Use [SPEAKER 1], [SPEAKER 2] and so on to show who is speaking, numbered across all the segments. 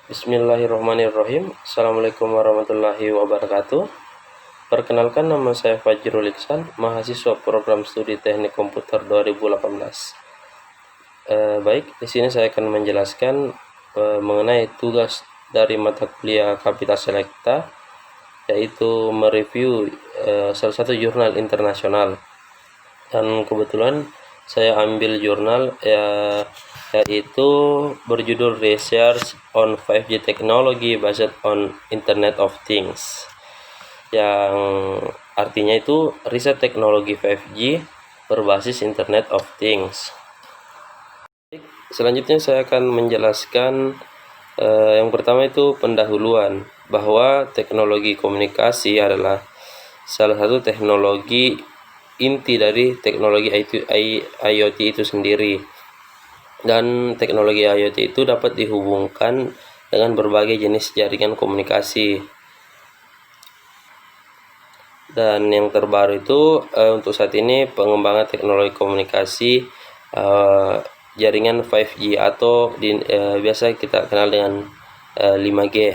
[SPEAKER 1] Bismillahirrahmanirrahim. Assalamualaikum warahmatullahi wabarakatuh. Perkenalkan, nama saya Fajrul Iksan, mahasiswa program studi Teknik Komputer 2018. Baik, di sini saya akan menjelaskan mengenai tugas dari mata kuliah Kapital Selekta, yaitu mereview salah satu jurnal internasional. Dan kebetulan saya ambil jurnal yaitu berjudul Research on 5G Technology Based on Internet of Things, yang artinya itu riset teknologi 5G berbasis Internet of Things. Selanjutnya saya akan menjelaskan yang pertama itu pendahuluan, bahwa teknologi komunikasi adalah salah satu teknologi inti dari teknologi IoT itu sendiri, dan teknologi IoT itu dapat dihubungkan dengan berbagai jenis jaringan komunikasi. Dan yang terbaru itu untuk saat ini pengembangan teknologi komunikasi jaringan 5G atau biasa kita kenal dengan 5G.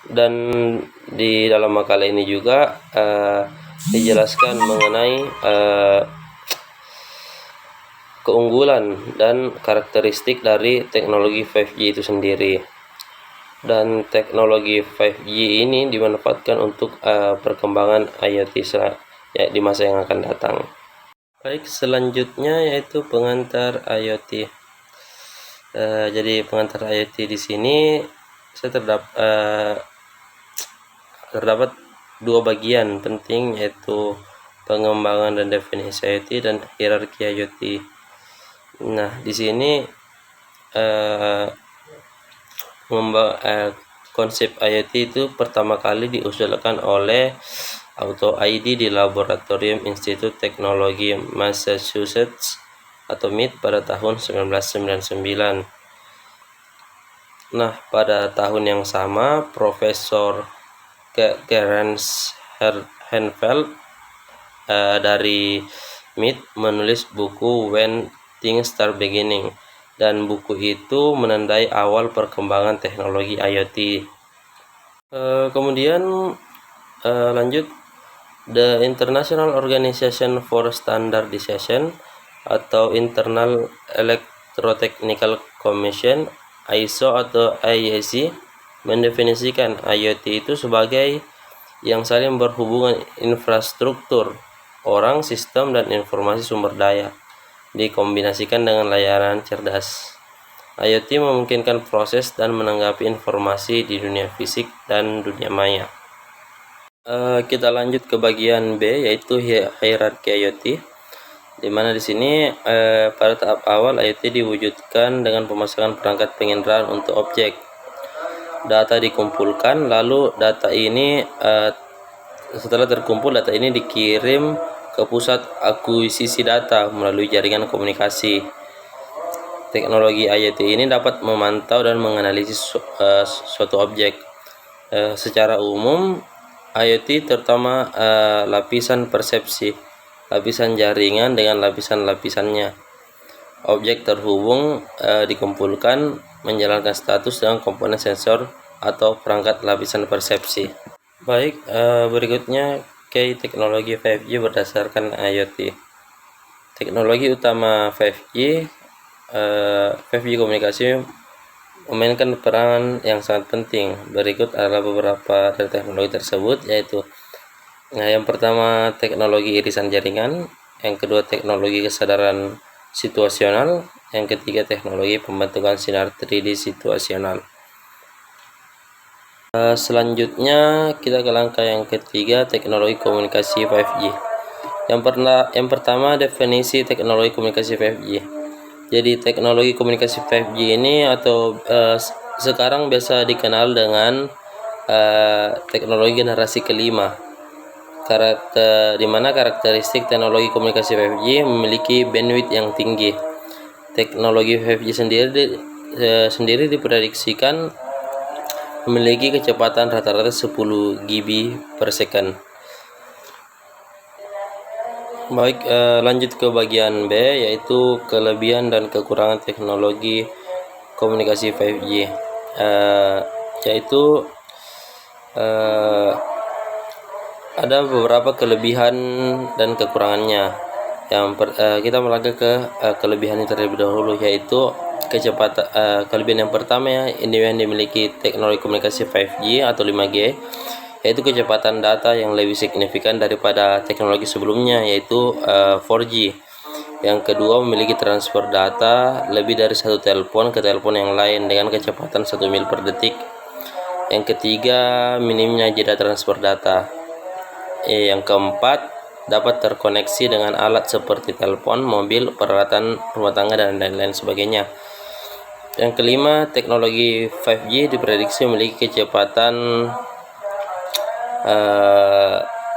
[SPEAKER 1] Dan di dalam makalah ini juga dijelaskan mengenai keunggulan dan karakteristik dari teknologi 5G itu sendiri. Dan teknologi 5G ini dimanfaatkan untuk perkembangan IoT di masa yang akan datang. Baik, selanjutnya yaitu pengantar IoT. Jadi pengantar IoT di sini terdapat dua bagian penting, yaitu pengembangan dan definisi IoT dan hierarki IoT. Nah, di sini konsep IoT itu pertama kali diusulkan oleh Otto ID di Laboratorium Institut Teknologi Massachusetts atau MIT pada tahun 1999. Nah, pada tahun yang sama Profesor Clarence Hanfeld dari MIT menulis buku When Things Start Beginning, dan buku itu menandai awal perkembangan teknologi IoT. Kemudian lanjut, The International Organization for Standardization atau Internal Electrotechnical Commission ISO atau IEC mendefinisikan IoT itu sebagai yang saling berhubungan infrastruktur, orang, sistem, dan informasi sumber daya dikombinasikan dengan layanan cerdas. IoT memungkinkan proses dan menanggapi informasi di dunia fisik dan dunia maya. Kita lanjut ke bagian B, yaitu hierarki IoT, di mana di sini pada tahap awal IoT diwujudkan dengan pemasangan perangkat penginderaan untuk objek. Data dikumpulkan, lalu data ini setelah terkumpul, data ini dikirim ke pusat akuisisi data melalui jaringan komunikasi. Teknologi IoT ini dapat memantau dan menganalisis suatu objek. Secara umum, IoT terutama lapisan persepsi, lapisan jaringan dengan lapisan-lapisannya. Objek terhubung dikumpulkan menjalankan status dengan komponen sensor atau perangkat lapisan persepsi. Baik, berikutnya teknologi 5G berdasarkan IoT. Teknologi utama 5G komunikasi memainkan peran yang sangat penting. Berikut adalah beberapa dari teknologi tersebut, yaitu yang pertama teknologi irisan jaringan, yang kedua teknologi kesadaran situasional, yang ketiga teknologi pembentukan sinar 3D situasional. Selanjutnya kita ke langkah yang ketiga, teknologi komunikasi 5G. Yang pertama, definisi teknologi komunikasi 5G. Jadi teknologi komunikasi 5G ini atau sekarang biasa dikenal dengan teknologi generasi kelima. Di mana karakteristik teknologi komunikasi 5G memiliki bandwidth yang tinggi. Teknologi 5G sendiri diprediksikan memiliki kecepatan rata-rata 10 GB per second. Baik, lanjut ke bagian B, yaitu kelebihan dan kekurangan teknologi komunikasi 5G, yaitu ada beberapa kelebihan dan kekurangannya. Kita melangkah ke kelebihannya terlebih dahulu, yaitu kecepatan. Kelebihan yang pertama yang dimiliki teknologi komunikasi 5G atau 5G, yaitu kecepatan data yang lebih signifikan daripada teknologi sebelumnya, yaitu 4G. Yang kedua, memiliki transfer data lebih dari satu telepon ke telepon yang lain dengan kecepatan 1 mil per detik. Yang ketiga, minimnya jeda transfer data. Yang keempat, dapat terkoneksi dengan alat seperti telepon, mobil, peralatan rumah tangga, dan lain-lain sebagainya. Yang kelima, teknologi 5G diprediksi memiliki kecepatan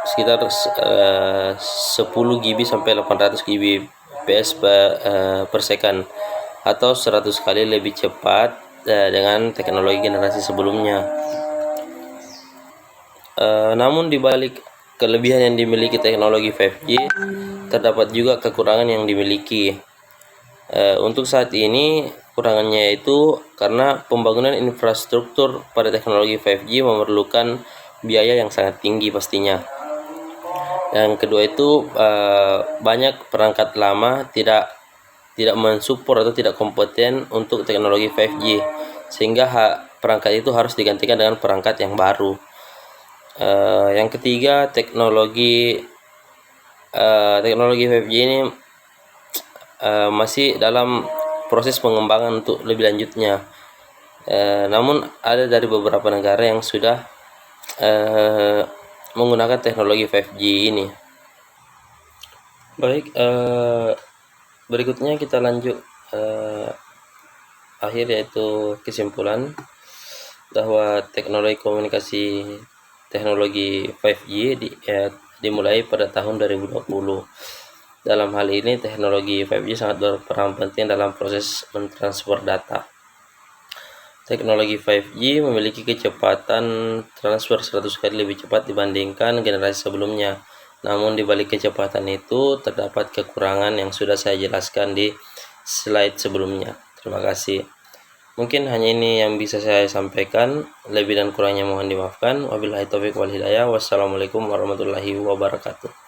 [SPEAKER 1] sekitar 10 GB sampai 800 Gbps per second, atau 100 kali lebih cepat dengan teknologi generasi sebelumnya. Namun di balik kelebihan yang dimiliki teknologi 5G, terdapat juga kekurangan yang dimiliki. Untuk saat ini, kurangannya itu karena pembangunan infrastruktur pada teknologi 5G memerlukan biaya yang sangat tinggi pastinya. Yang kedua itu, banyak perangkat lama tidak mensupport atau tidak kompeten untuk teknologi 5G, sehingga perangkat itu harus digantikan dengan perangkat yang baru. Yang ketiga, teknologi 5G ini masih dalam proses pengembangan untuk lebih lanjutnya. Namun ada dari beberapa negara yang sudah menggunakan teknologi 5G ini. Baik, berikutnya kita lanjut akhir, yaitu kesimpulan bahwa teknologi 5G dimulai pada tahun 2020. Dalam hal ini, teknologi 5G sangat berperan penting dalam proses mentransfer data. Teknologi 5G memiliki kecepatan transfer 100 kali lebih cepat dibandingkan generasi sebelumnya. Namun di balik kecepatan itu terdapat kekurangan yang sudah saya jelaskan di slide sebelumnya. Terima kasih. Mungkin hanya ini yang bisa saya sampaikan. Lebih dan kurangnya mohon dimaafkan. Wabillahi taufiq wal hidayah. Wassalamualaikum warahmatullahi wabarakatuh.